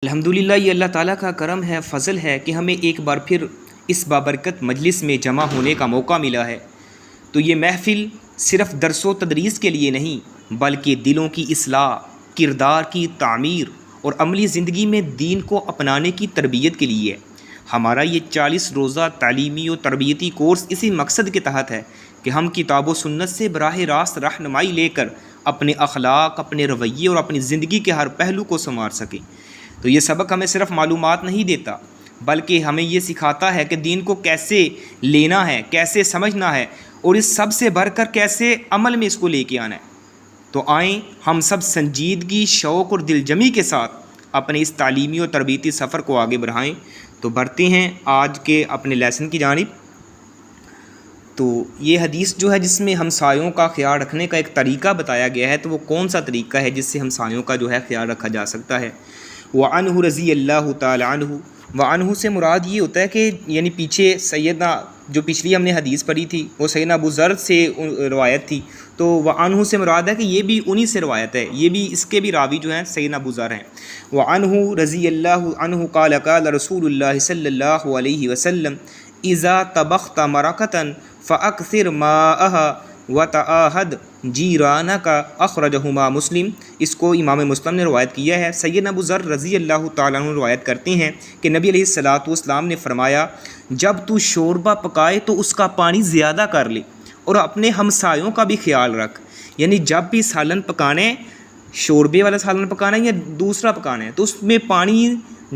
الحمدللہ یہ اللہ تعالیٰ کا کرم ہے، فضل ہے کہ ہمیں ایک بار پھر اس بابرکت مجلس میں جمع ہونے کا موقع ملا ہے۔ تو یہ محفل صرف درس و تدریس کے لیے نہیں بلکہ دلوں کی اصلاح، کردار کی تعمیر اور عملی زندگی میں دین کو اپنانے کی تربیت کے لیے ہے۔ ہمارا یہ 40 روزہ تعلیمی و تربیتی کورس اسی مقصد کے تحت ہے کہ ہم کتاب و سنت سے براہ راست رہنمائی لے کر اپنے اخلاق، اپنے رویے اور اپنی زندگی کے ہر پہلو کو سنوار سکیں۔ تو یہ سبق ہمیں صرف معلومات نہیں دیتا بلکہ ہمیں یہ سکھاتا ہے کہ دین کو کیسے لینا ہے، کیسے سمجھنا ہے اور اس سب سے بڑھ کر کیسے عمل میں اس کو لے کے آنا ہے۔ تو آئیں ہم سب سنجیدگی، شوق اور دل جمی کے ساتھ اپنے اس تعلیمی اور تربیتی سفر کو آگے بڑھائیں۔ تو بڑھتے ہیں آج کے اپنے لیسن کی جانب۔ تو یہ حدیث جو ہے جس میں ہمسایوں کا خیال رکھنے کا ایک طریقہ بتایا گیا ہے، تو وہ کون سا طریقہ ہے جس سے ہمسایوں کا جو ہے خیال رکھا جا سکتا ہے؟ وعنہ رضی اللہ تعالی عنہ، وعنہ سے مراد یہ ہوتا ہے کہ یعنی پیچھے سیدنا جو پچھلی ہم نے حدیث پڑھی تھی وہ سیدنا ابو ذر سے روایت تھی، تو وعنہ سے مراد ہے کہ یہ بھی انہی سے روایت ہے، یہ بھی اس کے بھی راوی جو ہیں سیدنا ابو ذر ہیں۔ وعنہ رضی اللہ عنہ قال قال رسول اللہ صلی اللہ علیہ وسلم اذا طبخت مرقۃ فاکثر ماءها وتعاہد جیرانک اخرجہما مسلم۔ اس کو امام مسلم نے روایت کیا ہے۔ سیدنا ابو ذر رضی اللہ تعالیٰ عنہ روایت کرتے ہیں کہ نبی علیہ الصلوۃ والسلام نے فرمایا، جب تو شوربہ پکائے تو اس کا پانی زیادہ کر لے اور اپنے ہمسایوں کا بھی خیال رکھ۔ یعنی جب بھی سالن پکانے، شوربے والا سالن پکانا ہے یا دوسرا پکانا ہے، تو اس میں پانی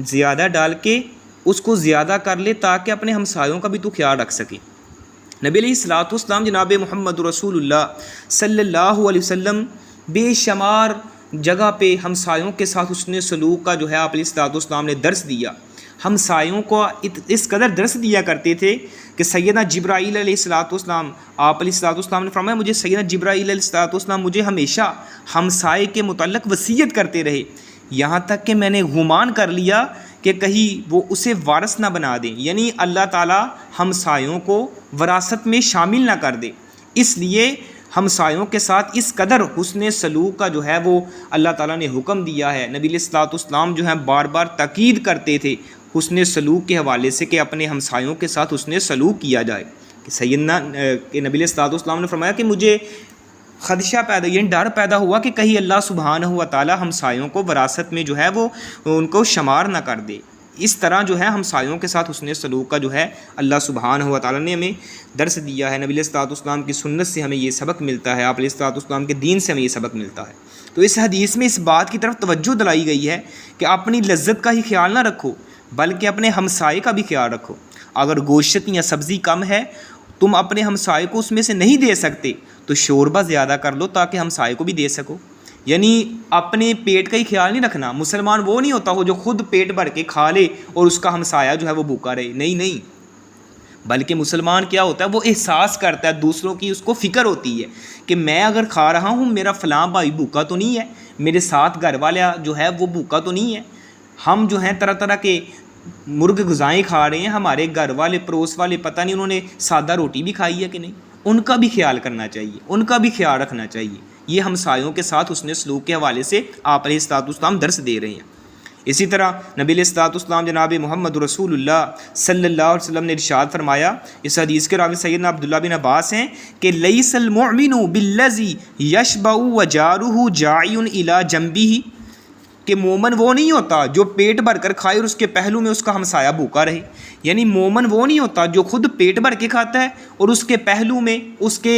زیادہ ڈال کے اس کو زیادہ کر لے تاکہ اپنے ہمسایوں کا بھی تو خیال رکھ سکے۔ نبی علیہ الصلوۃ والسلام جناب محمد رسول اللہ صلی اللہ علیہ وسلم بے شمار جگہ پہ ہمسایوں کے ساتھ حسن سلوک کا جو ہے آپ علیہ الصلوۃ والسلام نے درس دیا۔ ہمسایوں کو اس قدر درس دیا کرتے تھے کہ سیدنا جبرائیل علیہ الصلوۃ والسلام، آپ علیہ الصلوۃ والسلام نے فرمایا، مجھے سیدنا جبرائیل علیہ الصلوۃ والسلام مجھے ہمیشہ ہمسائے کے متعلق وصیت کرتے رہے، یہاں تک کہ میں نے گمان کر لیا کہ کہیں وہ اسے وارث نہ بنا دیں، یعنی اللہ تعالیٰ ہمسایوں کو وراثت میں شامل نہ کر دے۔ اس لیے ہمسایوں کے ساتھ اس قدر حسن سلوک کا جو ہے وہ اللہ تعالیٰ نے حکم دیا ہے۔ نبی علیہ الصلوۃ والسلام جو ہیں بار بار تاکید کرتے تھے حسن سلوک کے حوالے سے کہ اپنے ہمسایوں کے ساتھ حسن سلوک کیا جائے۔ کہ سیدنا کہ نبی علیہ الصلوۃ والسلام نے فرمایا کہ مجھے خدشہ پیدا، یعنی ڈر پیدا ہوا کہ کہیں اللہ سبحانہ و تعالیٰ ہمسایوں کو وراثت میں جو ہے وہ ان کو شمار نہ کر دے۔ اس طرح جو ہے ہمسایوں کے ساتھ حسن سلوک کا جو ہے اللہ سبحانہ و تعالیٰ نے ہمیں درس دیا ہے۔ نبی علیہ الصلوۃ والسلام کی سنت سے ہمیں یہ سبق ملتا ہے، آپ علیہ الصلوۃ والسلام کے دین سے ہمیں یہ سبق ملتا ہے۔ تو اس حدیث میں اس بات کی طرف توجہ دلائی گئی ہے کہ اپنی لذت کا ہی خیال نہ رکھو بلکہ اپنے ہمسائے کا بھی خیال رکھو۔ اگر گوشت یا سبزی کم ہے، تم اپنے ہمسائے کو اس میں سے نہیں دے سکتے تو شوربہ زیادہ کر لو تاکہ ہمسائے کو بھی دے سکو۔ یعنی اپنے پیٹ کا ہی خیال نہیں رکھنا۔ مسلمان وہ نہیں ہوتا ہو جو خود پیٹ بھر کے کھا لے اور اس کا ہمسایہ جو ہے وہ بھوکا رہے، نہیں، بلکہ مسلمان کیا ہوتا ہے، وہ احساس کرتا ہے، دوسروں کی اس کو فکر ہوتی ہے کہ میں اگر کھا رہا ہوں میرا فلاں بھائی بھوکا تو نہیں ہے، میرے ساتھ گھر والا جو ہے وہ بھوکا تو نہیں ہے۔ ہم جو ہیں طرح طرح کے مرغ غذائیں کھا رہے ہیں، ہمارے گھر والے پڑوس والے پتہ نہیں انہوں نے سادہ روٹی بھی کھائی ہے کہ نہیں، ان کا بھی خیال کرنا چاہیے، ان کا بھی خیال رکھنا چاہیے۔ یہ ہمسایوں کے ساتھ حسن سلوک کے حوالے سے آپ علیہ الصلوۃ والسلام درس دے رہے ہیں۔ اسی طرح نبی علیہ الصلوۃ والسلام جناب محمد رسول اللہ صلی اللہ علیہ وسلم نے ارشاد فرمایا، اس حدیث کے راوی سیدنا عبداللہ بن عباس ہیں کہ لیس المؤمن بالذی یشبع وجارہ جاعی الی جنبہ، کہ مومن وہ نہیں ہوتا جو پیٹ بھر کر کھائے اور اس کے پہلو میں اس کا ہمسایہ بھوکا رہے۔ یعنی مومن وہ نہیں ہوتا جو خود پیٹ بھر کے کھاتا ہے اور اس کے پہلو میں، اس کے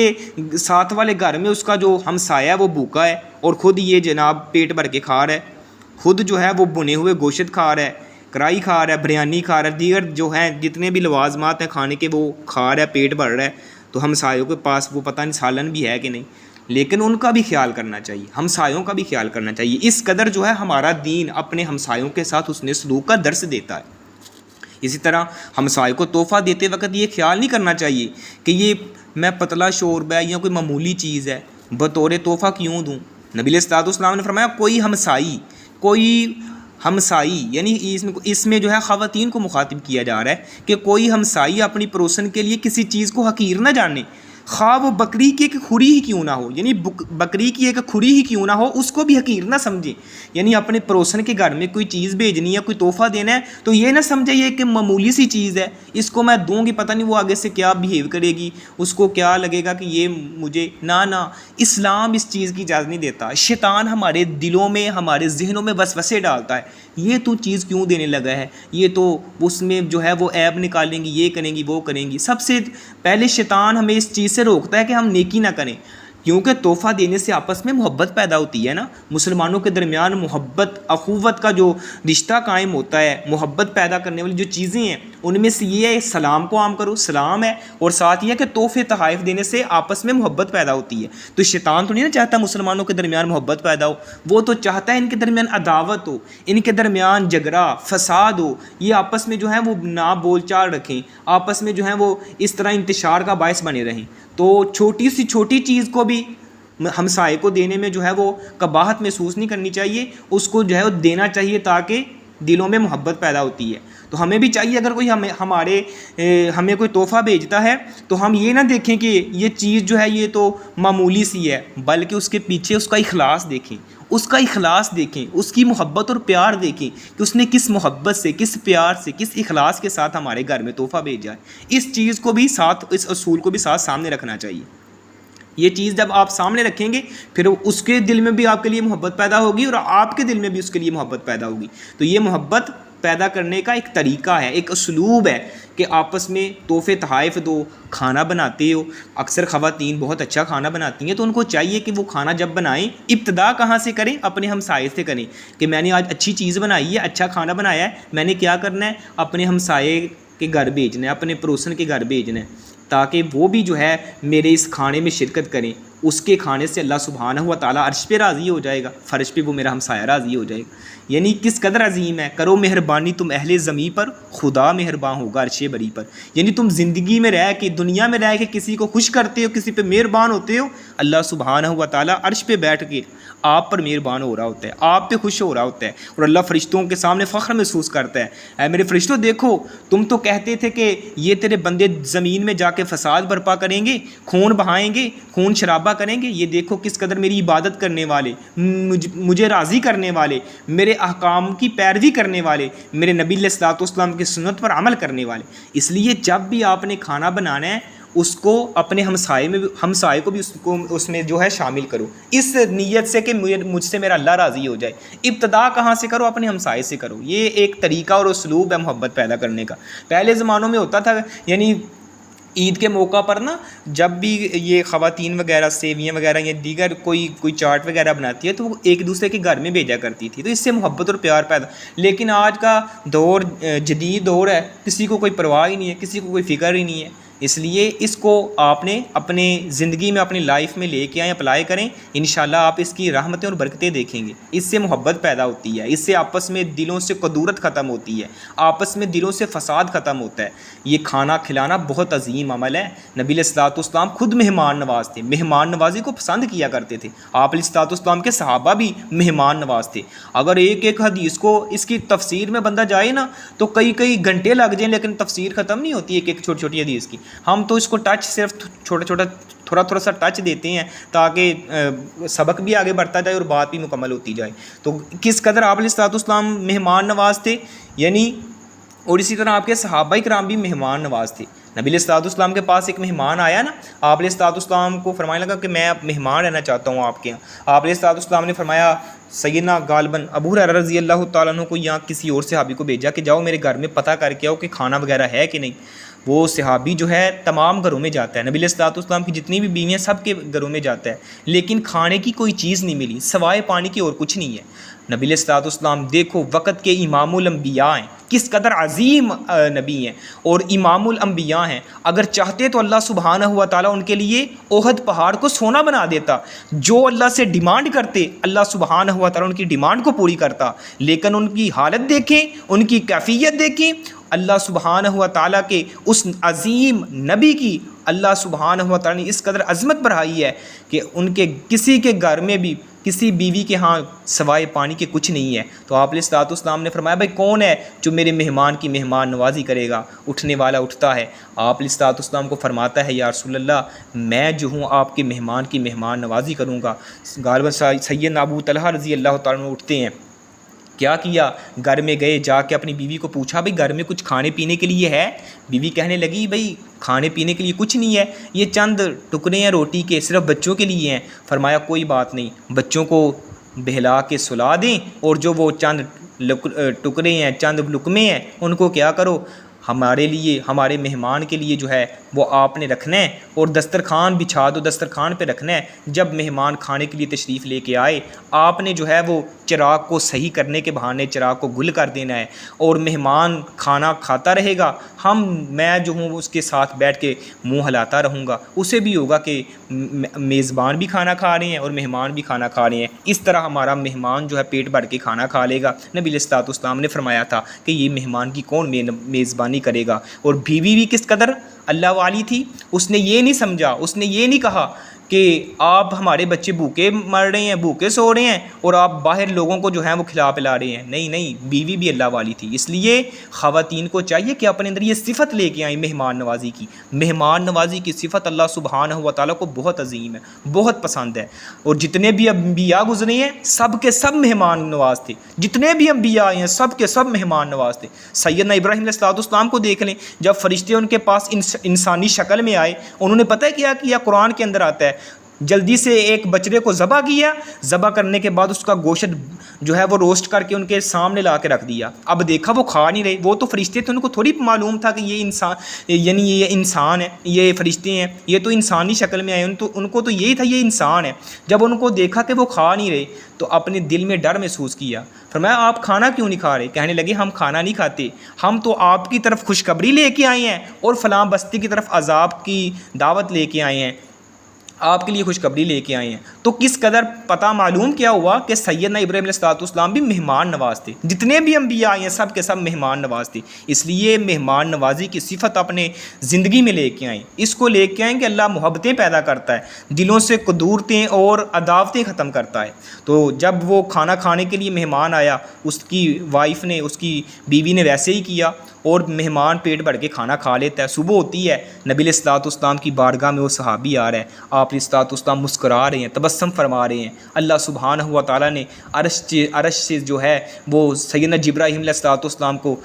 ساتھ والے گھر میں اس کا جو ہمسایہ ہے وہ بھوکا ہے اور خود یہ جناب پیٹ بھر کے کھا رہا ہے، خود جو ہے وہ بنے ہوئے گوشت کھا رہا ہے، کرائی کھا رہا ہے، بریانی کھا رہا ہے، دیگر جو ہیں جتنے بھی لوازمات ہیں کھانے کے وہ کھا رہا ہے، پیٹ بھر رہا ہے، تو ہمسایوں کے پاس وہ پتہ نہیں سالن بھی ہے کہ نہیں، لیکن ان کا بھی خیال کرنا چاہیے، ہمسایوں کا بھی خیال کرنا چاہیے۔ اس قدر جو ہے ہمارا دین اپنے ہمسایوں کے ساتھ حسن سلوک کا درس دیتا ہے۔ اسی طرح ہمسائے کو تحفہ دیتے وقت یہ خیال نہیں کرنا چاہیے کہ یہ میں پتلا شوربہ یا کوئی معمولی چیز ہے بطور تحفہ کیوں دوں۔ نبی علیہ الصلوۃ والسلام نے فرمایا کوئی ہمسائی یعنی اس میں جو ہے خواتین کو مخاطب کیا جا رہا ہے کہ کوئی ہمسائی اپنی پڑوسن کے لیے کسی چیز کو حقیر نہ جانے، خواہ وہ بکری کی ایک کھری ہی کیوں نہ ہو، یعنی بکری کی ایک کھری ہی کیوں نہ ہو، اس کو بھی حقیر نہ سمجھیں. یعنی اپنے پڑوسن کے گھر میں کوئی چیز بھیجنی ہے، کوئی تحفہ دینا ہے، تو یہ نہ سمجھے یہ کہ معمولی سی چیز ہے، اس کو میں دوں گی پتہ نہیں وہ آگے سے کیا بیہیو کرے گی، اس کو کیا لگے گا کہ یہ مجھے نہ اسلام اس چیز کی اجازت نہیں دیتا. شیطان ہمارے دلوں میں، ہمارے ذہنوں میں وسوسے ڈالتا ہے، یہ تو چیز کیوں دینے لگا ہے، یہ تو اس میں جو ہے وہ عیب نکالیں گی، یہ کریں گی، وہ کریں گی. سب سے پہلے شیطان ہمیں اس چیز سے روکتا ہے کہ ہم نیکی نہ کریں، کیونکہ تحفہ دینے سے آپس میں محبت پیدا ہوتی ہے نا. مسلمانوں کے درمیان محبت، اخوت کا جو رشتہ قائم ہوتا ہے، محبت پیدا کرنے والی جو چیزیں ہیں ان میں سے یہ ہے سلام کو عام کرو، سلام ہے، اور ساتھ یہ ہے کہ تحفے تحائف دینے سے آپس میں محبت پیدا ہوتی ہے. تو شیطان تو نہیں نا چاہتا مسلمانوں کے درمیان محبت پیدا ہو، وہ تو چاہتا ہے ان کے درمیان عداوت ہو، ان کے درمیان جھگڑا فساد ہو، یہ آپس میں جو ہے وہ نہ بول چال رکھیں، آپس میں جو ہے وہ اس طرح انتشار کا باعث بنے رہیں. تو چھوٹی سی چھوٹی چیز کو بھی ہمسائے کو دینے میں جو ہے وہ قباحت محسوس نہیں کرنی چاہیے، اس کو جو ہے وہ دینا چاہیے تاکہ دلوں میں محبت پیدا ہوتی ہے. تو ہمیں بھی چاہیے اگر کوئی ہمیں کوئی تحفہ بھیجتا ہے تو ہم یہ نہ دیکھیں کہ یہ چیز جو ہے یہ تو معمولی سی ہے، بلکہ اس کے پیچھے اس کا اخلاص دیکھیں، اس کا اخلاص دیکھیں، اس کی محبت اور پیار دیکھیں کہ اس نے کس محبت سے، کس پیار سے، کس اخلاص کے ساتھ ہمارے گھر میں تحفہ بھیجا ہے. اس چیز کو بھی ساتھ، اس اصول کو بھی ساتھ سامنے رکھنا چاہیے. یہ چیز جب آپ سامنے رکھیں گے پھر اس کے دل میں بھی آپ کے لیے محبت پیدا ہوگی اور آپ کے دل میں بھی اس کے لیے محبت پیدا ہوگی. تو یہ محبت پیدا کرنے کا ایک طریقہ ہے، ایک اسلوب ہے کہ آپس میں تحفے تحائف دو. کھانا بناتے ہو، اکثر خواتین بہت اچھا کھانا بناتی ہیں، تو ان کو چاہیے کہ وہ کھانا جب بنائیں ابتدا کہاں سے کریں، اپنے ہمسائے سے کریں کہ میں نے آج اچھی چیز بنائی ہے، اچھا کھانا بنایا ہے، میں نے کیا کرنا ہے، اپنے ہمسائے کے گھر بھیجنا ہے، اپنے پڑوسن کے گھر بھیجنا ہے، تاکہ وہ بھی جو ہے میرے اس کھانے میں شرکت کریں. اس کے کھانے سے اللہ سبحانہ و تعالیٰ عرش پہ راضی ہو جائے گا، فرش پہ وہ میرا ہمسایہ راضی ہو جائے گا. یعنی کس قدر عظیم ہے. کرو مہربانی تم اہل زمیں پر، خدا مہربان ہوگا عرش بری پر. یعنی تم زندگی میں رہ کے، دنیا میں رہ کے کسی کو خوش کرتے ہو، کسی پہ مہربان ہوتے ہو، اللہ سبحانہ و تعالیٰ عرش پہ بیٹھ کے آپ پر مہربان ہو رہا ہوتا ہے، آپ پہ خوش ہو رہا ہوتا ہے، اور اللہ فرشتوں کے سامنے فخر محسوس کرتا ہے. اے میرے فرشتوں دیکھو، تم تو کہتے تھے کہ یہ تیرے بندے زمین میں جا کے فساد برپا کریں گے، خون بہائیں گے، خون شرابہ کریں گے. یہ دیکھو کس قدر میری عبادت کرنے والے، مجھے راضی کرنے والے، میرے احکام کی پیروی کرنے والے، میرے نبی علیہ الصلوۃ والسلام کی سنت پر عمل کرنے والے. اس لیے جب بھی آپ نے کھانا بنانا ہے اس کو اپنے ہمسائے کو بھی اس میں جو ہے شامل کرو، اس نیت سے کہ مجھ سے میرا اللہ راضی ہو جائے. ابتدا کہاں سے کرو، اپنے ہمسائے سے کرو. یہ ایک طریقہ اور اسلوب ہے محبت پیدا کرنے کا. پہلے زمانوں میں ہوتا تھا، یعنی عید کے موقع پر نا جب بھی یہ خواتین وغیرہ سیویاں وغیرہ یا دیگر کوئی چاٹ وغیرہ بناتی ہے تو وہ ایک دوسرے کے گھر میں بھیجا کرتی تھی، تو اس سے محبت اور پیار پیدا. لیکن آج کا دور جدید دور ہے، کسی کو کوئی پرواہ ہی نہیں ہے، کسی کو کوئی فکر ہی نہیں ہے. اس لیے اس کو آپ نے اپنے زندگی میں، اپنی لائف میں لے کے آئیں، اپلائی کریں. انشاءاللہ آپ اس کی رحمتیں اور برکتیں دیکھیں گے. اس سے محبت پیدا ہوتی ہے، اس سے آپس میں دلوں سے کدورت ختم ہوتی ہے، آپس میں دلوں سے فساد ختم ہوتا ہے. یہ کھانا کھلانا بہت عظیم عمل ہے. نبی علیہ الصلوۃ والسلام خود مہمان نواز تھے، مہمان نوازی کو پسند کیا کرتے تھے. آپ علیہ الصلوۃ والسلام کے صحابہ بھی مہمان نواز تھے. اگر ایک ایک حدیث کو اس کی تفسیر میں بندہ جائے نا تو کئی گھنٹے لگ جائیں، لیکن تفسیر ختم نہیں ہوتی ایک چھوٹی چھوٹی حدیث کی. ہم تو اس کو ٹچ صرف تھوڑا سا ٹچ دیتے ہیں تاکہ سبق بھی آگے بڑھتا جائے اور بات بھی مکمل ہوتی جائے. تو کس قدر آپ علیہ الصلوۃ والسلام مہمان نواز تھے، یعنی اور اسی طرح آپ کے صحابہ کرام بھی مہمان نواز تھے. نبی علیہ الصلوۃ والسلام کے پاس ایک مہمان آیا نا، آپ علیہ الصلوۃ والسلام کو فرمانے لگا کہ میں اب مہمان رہنا چاہتا ہوں آپ کے یہاں. آپ علیہ الصلوۃ والسلام نے فرمایا سیدنا غالباً ابو ہریرہ رضی اللہ تعالیٰ عنہ کو یا کسی اور صحابی کو بھیجا کہ جاؤ میرے گھر میں پتہ کر کے آؤ کہ کھانا وغیرہ ہے کہ نہیں. وہ صحابی جو ہے تمام گھروں میں جاتا ہے، نبی علیہ الصلوۃ والسلام کی جتنی بھی بیویاں سب کے گھروں میں جاتا ہے، لیکن کھانے کی کوئی چیز نہیں ملی سوائے پانی کی اور کچھ نہیں ہے. نبی علیہ الصلوۃ والسلام دیکھو وقت کے امام الانبیاء ہیں، کس قدر عظیم نبی ہیں اور امام الانبیاء ہیں. اگر چاہتے تو اللہ سبحانہ و تعالیٰ ان کے لیے احد پہاڑ کو سونا بنا دیتا. جو اللہ سے ڈیمانڈ کرتے اللہ سبحانہ و تعالیٰ ان کی ڈیمانڈ کو پوری کرتا. لیکن ان کی حالت دیکھیں، ان کی کیفیت دیکھیں. اللہ سبحانہ و تعالیٰ کے اس عظیم نبی کی اللہ سبحانہ و تعالیٰ نے اس قدر عظمت بڑھائی ہے کہ ان کے کسی کے گھر میں بھی کسی بیوی کے ہاں سوائے پانی کے کچھ نہیں ہے۔ تو آپ علیہ الصلوۃ والسلام نے فرمایا بھائی کون ہے جو میرے مہمان کی مہمان نوازی کرے گا؟ اٹھنے والا اٹھتا ہے، آپ علیہ الصلوۃ والسلام کو فرماتا ہے یا رسول اللہ میں جو ہوں آپ کے مہمان کی مہمان نوازی کروں گا۔ غالباً سیدنا ابو طلحہ رضی اللہ تعالیٰ عنہ اٹھتے ہیں، کیا کیا؟ گھر میں گئے، جا کے اپنی بیوی کو پوچھا بھئی گھر میں کچھ کھانے پینے کے لیے ہے؟ بیوی کہنے لگی بھئی کھانے پینے کے لیے کچھ نہیں ہے، یہ چند ٹکڑے ہیں روٹی کے، صرف بچوں کے لیے ہیں۔ فرمایا کوئی بات نہیں، بچوں کو بہلا کے سلا دیں اور جو وہ چند ٹکڑے ہیں، چند لقمے ہیں، ان کو کیا کرو ہمارے لیے، ہمارے مہمان کے لیے جو ہے وہ آپ نے رکھنا ہے اور دسترخوان بچھا دو، دسترخوان پہ رکھنا ہے۔ جب مہمان کھانے کے لیے تشریف لے کے آئے آپ نے جو ہے وہ چراغ کو صحیح کرنے کے بہانے چراغ کو گل کر دینا ہے اور مہمان کھانا کھاتا رہے گا، میں جو ہوں اس کے ساتھ بیٹھ کے منہ ہلاتا رہوں گا، اسے بھی ہوگا کہ میزبان بھی کھانا کھا رہے ہیں اور مہمان بھی کھانا کھا رہے ہیں، اس طرح ہمارا مہمان جو ہے پیٹ بھر کے کھانا کھا لے گا۔ نبی علیہ الصلوۃ والسلام نے فرمایا تھا کہ یہ مہمان کی کون میزبانی کرے گا۔ اور بیوی بھی کس قدر اللہ والی تھی، اس نے یہ نہیں سمجھا، اس نے یہ نہیں کہا کہ آپ ہمارے بچے بھوکے مر رہے ہیں، بھوکے سو رہے ہیں اور آپ باہر لوگوں کو جو ہیں وہ کھلا پلا رہے ہیں۔ نہیں، بیوی بھی اللہ والی تھی۔ اس لیے خواتین کو چاہیے کہ اپنے اندر یہ صفت لے کے آئیں مہمان نوازی کی۔ مہمان نوازی کی صفت اللہ سبحانہ و تعالیٰ کو بہت عظیم ہے، بہت پسند ہے۔ اور جتنے بھی انبیاء گزرے ہیں سب کے سب مہمان نواز تھے، جتنے بھی انبیاء آئے ہیں سب کے سب مہمان نواز تھے۔ سیدنا ابراہیم علیہ الصلوۃ والسلام کو دیکھ لیں، جب فرشتے ان کے پاس انسانی شکل میں آئے انہوں نے پتہ کیا کیا؟ قرآن کے اندر آتا ہے جلدی سے ایک بچڑے کو ذبح کیا، ذبح کرنے کے بعد اس کا گوشت جو ہے وہ روسٹ کر کے ان کے سامنے لا کے رکھ دیا۔ اب دیکھا وہ کھا نہیں رہے، وہ تو فرشتے تھے، ان کو تھوڑی معلوم تھا کہ یہ انسان، یعنی یہ انسان ہے، یہ فرشتے ہیں، یہ تو انسانی شکل میں آئے، ان کو تو یہی تھا یہ انسان ہے۔ جب ان کو دیکھا کہ وہ کھا نہیں رہے تو اپنے دل میں ڈر محسوس کیا۔ فرمایا آپ کھانا کیوں نہیں کھا رہے؟ کہنے لگے ہم کھانا نہیں کھاتے، ہم تو آپ کی طرف خوشخبری لے کے آئے ہیں اور فلاں بستی کی طرف عذاب کی دعوت لے کے آئے ہیں، آپ کے لیے خوشخبری لے کے آئے ہیں۔ تو کس قدر پتہ معلوم کیا ہوا کہ سیدنا ابراہیم علیہ الصلوۃ والسلام بھی مہمان نواز تھے، جتنے بھی انبیاء آئے ہیں سب کے سب مہمان نواز تھے۔ اس لیے مہمان نوازی کی صفت اپنے زندگی میں لے کے آئیں، اس کو لے کے آئیں کہ اللہ محبتیں پیدا کرتا ہے، دلوں سے قدورتیں اور عداوتیں ختم کرتا ہے۔ تو جب وہ کھانا کھانے کے لیے مہمان آیا، اس کی وائف نے، اس کی بیوی نے ویسے ہی کیا اور مہمان پیٹ بھر کے کھانا کھا لیتا ہے۔ صبح ہوتی ہے، نبی علیہ الصلوۃ والسلام کی بارگاہ میں وہ صحابی آ رہا ہے، آپ علیہ الصلوۃ والسلام مسکرا رہے ہیں، تبسم فرما رہے ہیں۔ اللہ سبحانہ و تعالیٰ نے عرش سے جو ہے وہ سیدنا جبرائیل علیہ الصلوۃ والسلام کو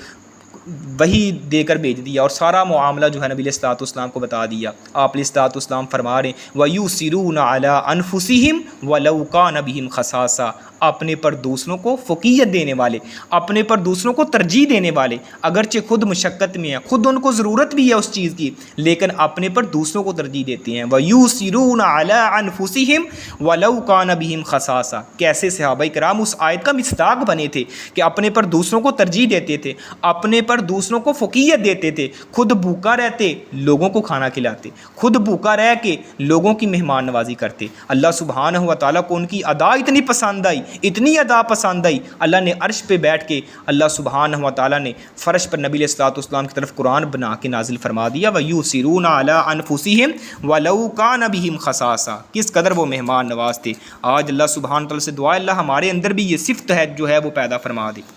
وہی دے کر بھیج دیا اور سارا معاملہ جو ہے نبی علیہ الصلوۃ والسلام کو بتا دیا۔ آپ علیہ الصلوۃ والسلام فرما رہے ہیں وَيُؤْثِرُونَ عَلَىٰ أَنفُسِهِمْ وَلَوْ كَانَ بِهِمْ خَصَاصَةٌ، اپنے پر دوسروں کو فوقیت دینے والے، اپنے پر دوسروں کو ترجیح دینے والے، اگرچہ خود مشقت میں ہیں، خود ان کو ضرورت بھی ہے اس چیز کی، لیکن اپنے پر دوسروں کو ترجیح دیتے ہیں۔ وَيُؤْثِرُونَ عَلَىٰ أَنفُسِهِمْ وَلَوْ كَانَ بِهِمْ خَصَاصَةٌ۔ کیسے صحابہ کرام اس آیت کا مصداق بنے تھے کہ اپنے پر دوسروں کو ترجیح دیتے تھے، اپنے پر دوسروں کو فوقیت دیتے تھے، خود بھوکا رہتے لوگوں کو کھانا کھلاتے، خود بھوکا رہ کے لوگوں کی مہمان نوازی کرتے۔ اللہ سبحانہ و تعالیٰ کو ان کی ادا اتنی پسند آئی، اتنی ادا پسند آئی، اللہ نے عرش پہ بیٹھ کے اللہ سبحانہ و تعالیٰ نے فرش پر نبی علیہ الصلوۃ والسلام کی طرف قرآن بنا کے نازل فرما دیا وَيُؤْثِرُونَ عَلَىٰ أَنفُسِهِمْ وَلَوْ كَانَ بِهِمْ خَصَاصَةٌ۔ کس قدر وہ مہمان نواز تھے۔ آج اللہ سبحانہ و تعالیٰ سے دعا ہے اللہ ہمارے اندر بھی یہ صفت ہے جو ہے وہ پیدا فرما دے۔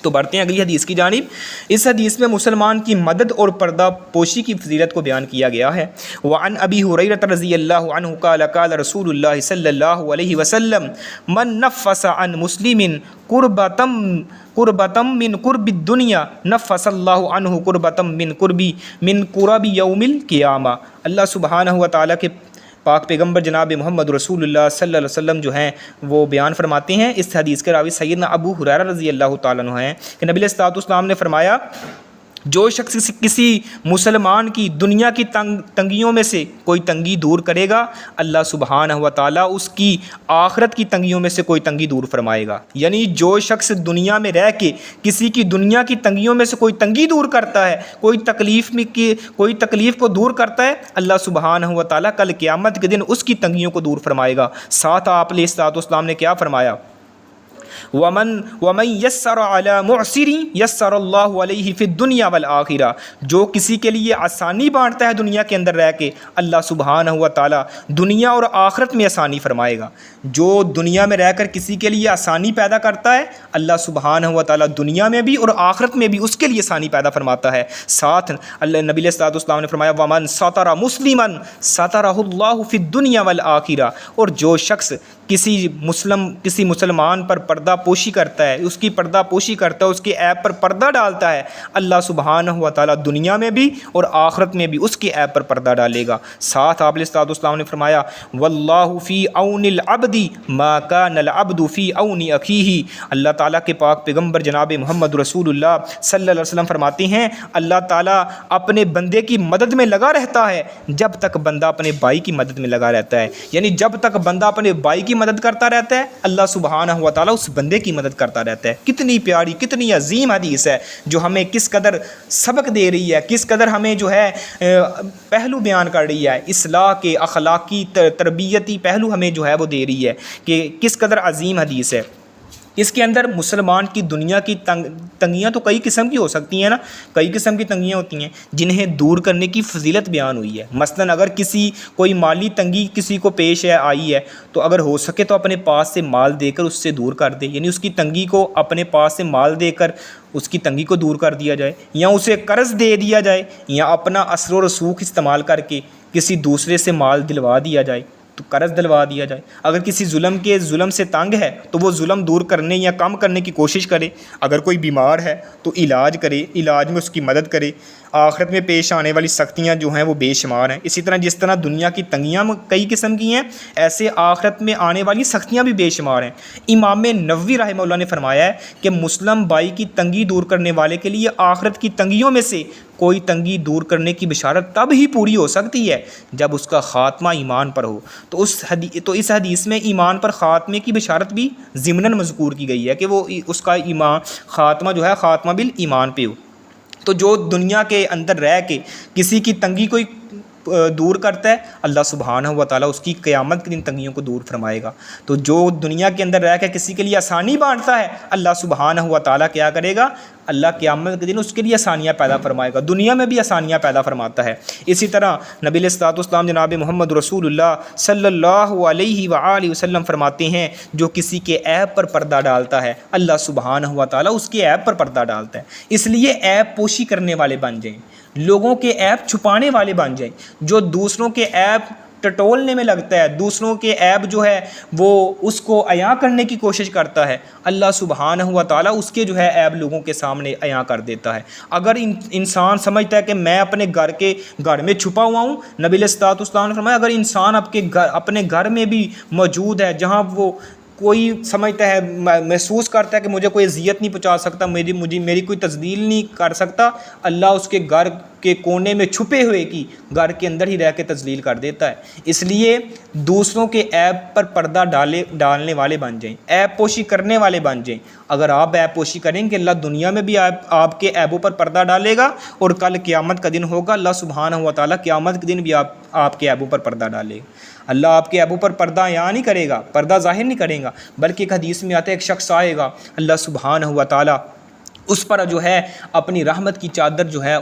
تو بڑھتے ہیں اگلی حدیث کی جانب۔ اس حدیث میں مسلمان کی مدد اور پردہ پوشی کی فضیلت کو بیان کیا گیا ہے۔ وعن ابی ہریرہ رضی اللہ عنہ قال قال رسول اللہ صلی اللہ علیہ وسلم من نفس عن مسلم قربۃ من قرب الدنیا نفس اللہ عنہ قربۃ من قرب یوم القیامہ۔ اللہ سبحانہ و تعالیٰ کے پاک پیغمبر جناب محمد رسول اللہ صلی اللہ علیہ وسلم جو ہیں وہ بیان فرماتے ہیں، اس حدیث کے راوی سیدنا ابو ہریرہ رضی اللہ تعالیٰ عنہ ہیں کہ نبی علیہ الصلوۃ والسلام نے فرمایا جو شخص کسی مسلمان کی دنیا کی تنگیوں میں سے کوئی تنگی دور کرے گا، اللہ سبحانہ و تعالیٰ اس کی آخرت کی تنگیوں میں سے کوئی تنگی دور فرمائے گا۔ یعنی جو شخص دنیا میں رہ کے کسی کی دنیا کی تنگیوں میں سے کوئی تنگی دور کرتا ہے، کوئی تکلیف کو دور کرتا ہے، اللہ سبحانہ و تعالیٰ کل قیامت کے دن اس کی تنگیوں کو دور فرمائے گا۔ ساتھ آپ علیہ الصلوۃ والسلام نے کیا فرمایا ومن یسر علی معسر یسر اللہ علیہ فی الدنیا والآخرہ، جو کسی کے لیے آسانی بانٹتا ہے دنیا کے اندر رہ کے، اللہ سبحانہ و تعالیٰ دنیا اور آخرت میں آسانی فرمائے گا۔ جو دنیا میں رہ کر کسی کے لیے آسانی پیدا کرتا ہے، اللہ سبحانہ و تعالیٰ دنیا میں بھی اور آخرت میں بھی اس کے لیے آسانی پیدا فرماتا ہے۔ ساتھ اللہ نبی علیہ الصلوۃ والسلام نے فرمایا ومن ستر مسلما سترہ اللہ فی الدنیا والآخرہ، اور جو شخص کسی مسلمان پر پردہ پوشی کرتا ہے، اس کی پردہ پوشی کرتا ہے، اس کے عیب پر پردہ ڈالتا ہے، اللہ سبحانہ و تعالیٰ دنیا میں بھی اور آخرت میں بھی اس کے عیب پر پردہ ڈالے گا۔ ساتھ آپ علیہ الصلوۃ والسلام نے فرمایا واللہ فی عون العبد ما کان العبد فی عون اخیہ، اللہ تعالیٰ کے پاک پیغمبر جناب محمد رسول اللہ صلی اللہ علیہ وسلم فرماتے ہیں اللہ تعالیٰ اپنے بندے کی مدد میں لگا رہتا ہے جب تک بندہ اپنے بھائی کی مدد میں لگا رہتا ہے، یعنی جب تک بندہ اپنے بھائی کی مدد کرتا رہتا ہے اللہ سبحانہ و تعالیٰ اس بندے کی مدد کرتا رہتا ہے۔ کتنی پیاری کتنی عظیم حدیث ہے جو ہمیں کس قدر سبق دے رہی ہے، کس قدر ہمیں جو ہے پہلو بیان کر رہی ہے، اصلاح کے اخلاقی تربیتی پہلو ہمیں جو ہے وہ دے رہی ہے کہ کس قدر عظیم حدیث ہے۔ اس کے اندر مسلمان کی دنیا کی تنگیاں تو کئی قسم کی ہو سکتی ہیں نا، کئی قسم کی تنگیاں ہوتی ہیں جنہیں دور کرنے کی فضیلت بیان ہوئی ہے۔ مثلا اگر کوئی مالی تنگی کسی کو پیش آئی ہے تو اگر ہو سکے تو اپنے پاس سے مال دے کر اس سے دور کر دے، یعنی اس کی تنگی کو اپنے پاس سے مال دے کر اس کی تنگی کو دور کر دیا جائے، یا اسے قرض دے دیا جائے، یا اپنا اثر و رسوخ استعمال کر کے کسی دوسرے سے مال دلوا دیا جائے تو قرض دلوا دیا جائے۔ اگر کسی ظلم سے تنگ ہے تو وہ ظلم دور کرنے یا کم کرنے کی کوشش کرے۔ اگر کوئی بیمار ہے تو علاج کرے، علاج میں اس کی مدد کرے۔ آخرت میں پیش آنے والی سختیاں جو ہیں وہ بے شمار ہیں۔ اسی طرح جس طرح دنیا کی تنگیاں کئی قسم کی ہیں، ایسے آخرت میں آنے والی سختیاں بھی بے شمار ہیں۔ امام نووی رحمہ اللہ نے فرمایا ہے کہ مسلم بھائی کی تنگی دور کرنے والے کے لیے آخرت کی تنگیوں میں سے کوئی تنگی دور کرنے کی بشارت تب ہی پوری ہو سکتی ہے جب اس کا خاتمہ ایمان پر ہو۔ تو اس حدیث میں ایمان پر خاتمے کی بشارت بھی ضمناً مذکور کی گئی ہے کہ وہ اس کا خاتمہ جو ہے خاتمہ بالایمان پہ ہو۔ تو جو دنیا کے اندر رہ کے کسی کی تنگی کو دور کرتا ہے اللہ سبحانہ و تعالیٰ اس کی قیامت کے دن تنگیوں کو دور فرمائے گا۔ تو جو دنیا کے اندر رہ کے کسی کے لیے آسانی بانٹتا ہے اللہ سبحانہ و تعالیٰ کیا کرے گا، اللہ قیامت کے دن اس کے لیے آسانیاں پیدا فرمائے گا، دنیا میں بھی آسانیاں پیدا فرماتا ہے۔ اسی طرح نبی علیہ الصلوۃ والسلام جناب محمد رسول اللہ صلی اللہ علیہ وآلہ وسلم فرماتے ہیں جو کسی کے عیب پر پردہ ڈالتا ہے اللہ سبحانہ و تعالیٰ اس کے عیب پر پردہ ڈالتا ہے۔ اس لیے عیب پوشی کرنے والے بن جائیں، لوگوں کے عیب چھپانے والے بن جائیں۔ جو دوسروں کے عیب ٹٹولنے میں لگتا ہے، دوسروں کے عیب جو ہے وہ اس کو عیاں کرنے کی کوشش کرتا ہے، اللہ سبحانہ و تعالیٰ اس کے جو ہے عیب لوگوں کے سامنے عیاں کر دیتا ہے۔ اگر انسان سمجھتا ہے کہ میں اپنے گھر میں چھپا ہوا ہوں، نبی علیہ الصلوۃ والسلام نے فرمایا اگر انسان اپنے گھر میں بھی موجود ہے جہاں وہ کوئی سمجھتا ہے محسوس کرتا ہے کہ مجھے کوئی اذیت نہیں پہنچا سکتا، میری کوئی تذلیل نہیں کر سکتا، اللہ اس کے گھر کے کونے میں چھپے ہوئے کی گھر کے اندر ہی رہ کے تذلیل کر دیتا ہے۔ اس لیے دوسروں کے عیب پر پردہ ڈالنے والے بن جائیں، عیب پوشی کرنے والے بن جائیں۔ اگر آپ عیب پوشی کریں گے اللہ دنیا میں بھی آپ کے عیبوں پر پردہ ڈالے گا، اور کل قیامت کا دن ہوگا اللہ سبحانہ و تعالیٰ قیامت کے دن بھی آپ کے عیبوں پر پردہ ڈالے گا۔ اللہ آپ کے عیبوں پر پردہ عیاں نہیں کرے گا، پردہ ظاہر نہیں کرے گا، بلکہ ایک حدیث میں آتا ہے ایک شخص آئے گا اللہ سبحانہ و تعالیٰ اس پر جو ہے اپنی رحمت کی چادر جو ہے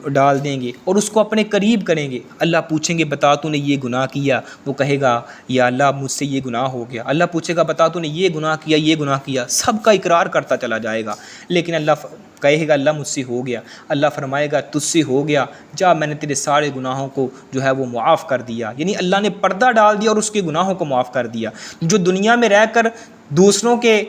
ڈال دیں گے اور اس کو اپنے قریب کریں گے۔ اللہ پوچھیں گے بتا تو نے یہ گناہ کیا، وہ کہے گا یا اللہ مجھ سے یہ گناہ ہو گیا۔ اللہ پوچھے گا بتا تو نے یہ گناہ کیا، یہ گناہ کیا، سب کا اقرار کرتا چلا جائے گا، لیکن اللہ کہے گا اللہ مجھ سے ہو گیا۔ اللہ فرمائے گا تجھ سے ہو گیا، جا میں نے تیرے سارے گناہوں کو جو ہے وہ معاف کر دیا، یعنی اللہ نے پردہ ڈال دیا اور اس کے گناہوں کو معاف کر دیا۔ جو دنیا میں رہ کر دوسروں کے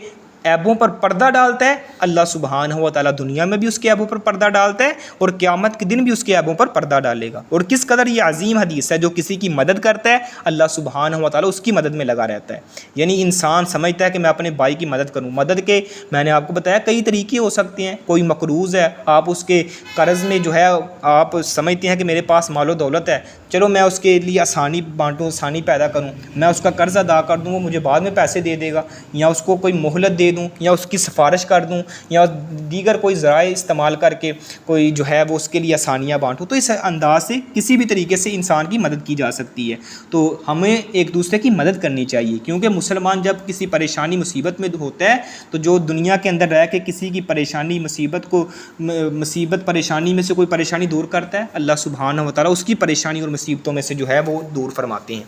عیبوں پر پردہ ڈالتا ہے اللہ سبحانہ و تعالیٰ دنیا میں بھی اس کے عیبوں پر پردہ ڈالتا ہے اور قیامت کے دن بھی اس کے عیبوں پر پردہ ڈالے گا۔ اور کس قدر یہ عظیم حدیث ہے، جو کسی کی مدد کرتا ہے اللہ سبحانہ و تعالیٰ اس کی مدد میں لگا رہتا ہے۔ یعنی انسان سمجھتا ہے کہ میں اپنے بھائی کی مدد کروں، مدد کے میں نے آپ کو بتایا کئی طریقے ہو سکتے ہیں۔ کوئی مقروض ہے، آپ اس کے قرض میں جو ہے آپ سمجھتے ہیں کہ میرے پاس مال و دولت ہے چلو میں اس کے لیے آسانی بانٹوں، آسانی پیدا کروں، میں اس کا قرض ادا کر دوں، وہ مجھے بعد میں پیسے دے دے گا، یا اس کو کوئی مہلت دے دوں، یا اس کی سفارش کر دوں، یا دیگر کوئی ذرائع استعمال کر کے کوئی جو ہے وہ اس کے لیے آسانیاں بانٹوں، تو اس انداز سے کسی بھی طریقے سے انسان کی مدد کی جا سکتی ہے۔ تو ہمیں ایک دوسرے کی مدد کرنی چاہیے، کیونکہ مسلمان جب کسی پریشانی مصیبت میں ہوتا ہے تو جو دنیا کے اندر رہ کے کسی کی پریشانی مصیبت پریشانی میں سے کوئی پریشانی دور کرتا ہے، اللہ سبحانہ و تعالیٰ اس کی پریشانی اور مصیبتوں میں سے جو ہے وہ دور فرماتے ہیں۔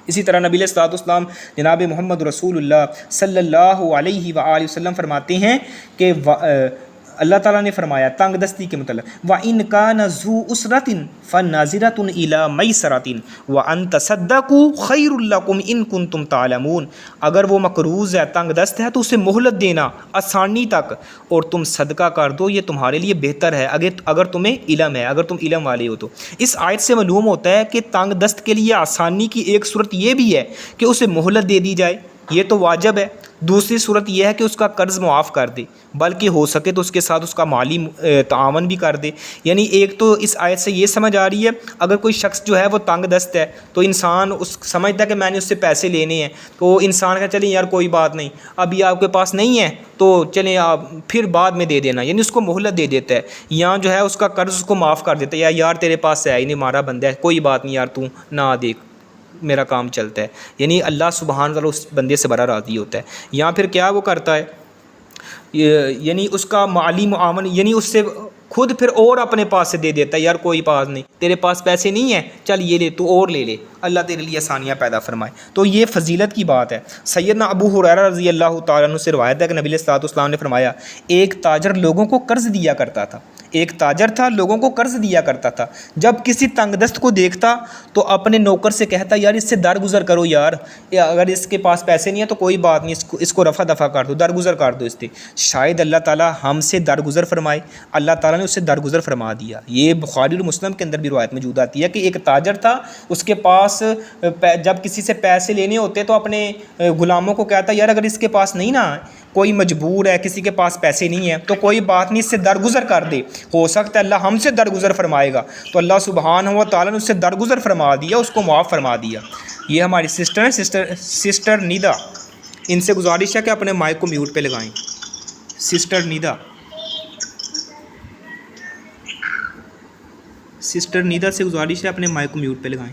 اسی طرح نبی علیہ الصلوۃ والسلام جناب محمد رسول اللہ صلی اللہ علیہ وآلہ وسلم فرماتے ہیں کہ اللہ تعالیٰ نے فرمایا تنگ دستی کے متعلق وَإِنْ كَانَ ذُو أُسْرَةٍ فَنَاظِرَةٌ إِلَىٰ مَيْسَرَةٍ وَأَنْ تَصَدَّقُوا خَيْرٌ لَكُمْ إِن كُنتُمْ تَعْلَمُونَ، اگر وہ مقروض ہے، تنگ دست ہے، تو اسے مہلت دینا آسانی تک، اور تم صدقہ کر دو، یہ تمہارے لیے بہتر ہے اگر تمہیں علم ہے، اگر تم علم والے ہو تو۔ اس آیت سے معلوم ہوتا ہے کہ تنگ دست کے لیے آسانی کی ایک صورت یہ بھی ہے کہ اسے مہلت دے دی جائے، یہ تو واجب ہے۔ دوسری صورت یہ ہے کہ اس کا قرض معاف کر دے، بلکہ ہو سکے تو اس کے ساتھ اس کا مالی تعاون بھی کر دے۔ یعنی ایک تو اس آیت سے یہ سمجھ آ رہی ہے اگر کوئی شخص جو ہے وہ تنگ دست ہے تو انسان اس سمجھتا ہے کہ میں نے اس سے پیسے لینے ہیں، تو انسان کا چلیں یار کوئی بات نہیں، ابھی آپ کے پاس نہیں ہے تو چلیں آپ پھر بعد میں دے دینا، یعنی اس کو مہلت دے دیتا ہے، یا جو ہے اس کا قرض اس کو معاف کر دیتا ہے، یار تیرے پاس ہے ہی نہیں، ہمارا بندہ ہے، کوئی بات نہیں یار تو نہ دیکھ، میرا کام چلتا ہے۔ یعنی اللہ سبحانہ تعالیٰ اس بندے سے بڑا راضی ہوتا ہے۔ یا پھر کیا وہ کرتا ہے، یعنی اس کا مالی معاون، یعنی اس سے خود پھر اور اپنے پاس سے دے دیتا ہے، یار کوئی بات نہیں، تیرے پاس پیسے نہیں ہیں، چل یہ لے، تو اور لے لے، اللہ تیرے لیے آسانیاں پیدا فرمائے۔ تو یہ فضیلت کی بات ہے۔ سیدنا ابو ہریرہ رضی اللہ تعالیٰ عنہ سے روایت ہے کہ نبی علیہ الصلوۃ والسلام نے فرمایا ایک تاجر لوگوں کو قرض دیا کرتا تھا، ایک تاجر تھا لوگوں کو قرض دیا کرتا تھا، جب کسی تنگ دست کو دیکھتا تو اپنے نوکر سے کہتا یار اس سے درگزر کرو، یار اگر اس کے پاس پیسے نہیں ہیں تو کوئی بات نہیں، اس کو رفع دفع کر دو، درگزر کر دو اس سے، شاید اللہ تعالیٰ ہم سے درگزر فرمائے۔ اللہ تعالیٰ نے اس سے درگزر فرما دیا۔ یہ بخاری اور مسلم کے اندر بھی روایت موجود آتی ہے کہ ایک تاجر تھا، اس کے پاس جب کسی سے پیسے لینے ہوتے تو اپنے غلاموں کو کہتا یار اگر اس کے پاس نہیں نا، کوئی مجبور ہے، کسی کے پاس پیسے نہیں ہیں تو کوئی بات نہیں، اس سے درگزر کر دے، ہو سکتا ہے اللہ ہم سے درگزر فرمائے گا۔ تو اللہ سبحانہ و تعالیٰ نے اس سے درگزر فرما دیا، اس کو معاف فرما دیا۔ یہ ہماری سسٹر ہیں، سسٹر نیدا، ان سے گزارش ہے کہ اپنے مائک کو میوٹ پہ لگائیں۔ سسٹر نیدا سے گزارش ہے اپنے مائک کو میوٹ پہ لگائیں۔